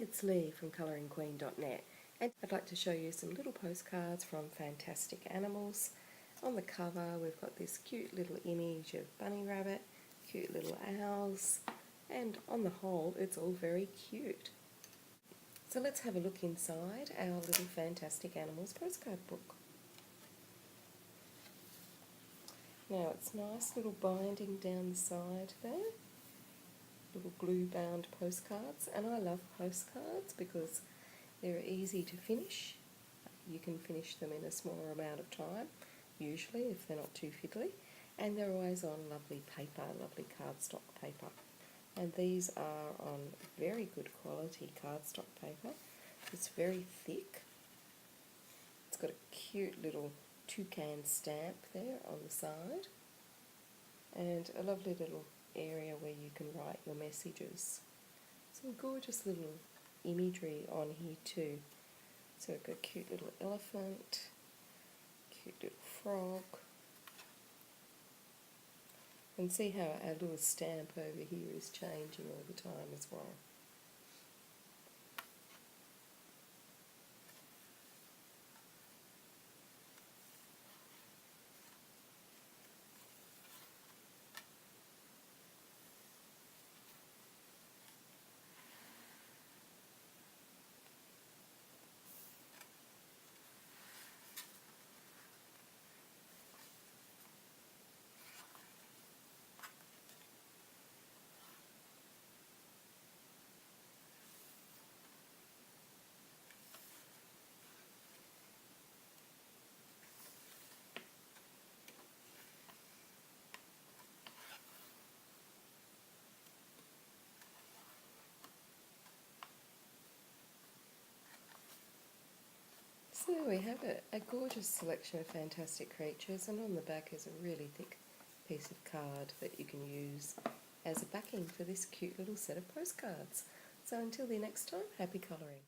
it's Lee from colouringqueen.net, and I'd like to show you some little postcards from Fantastic Animals. On the cover we've got this cute little image of bunny rabbit, cute little owls, and on the whole it's all very cute. So let's have a look inside our little Fantastic Animals postcard book. Now it's nice little binding down the side there. Little glue bound postcards, and I love postcards because they're easy to finish. You can finish them in a smaller amount of time, usually if they're not too fiddly, and they're always on lovely paper, lovely cardstock paper. And these are on very good quality cardstock paper. It's very thick. It's got a cute little toucan stamp there on the side, and a lovely little area where you can write your messages. Some gorgeous little imagery on here too. So we've got a cute little elephant, cute little frog, and see how our little stamp over here is changing all the time as well. So there we have it, a gorgeous selection of fantastic creatures, and on the back is a really thick piece of card that you can use as a backing for this cute little set of postcards. So until the next time, happy colouring.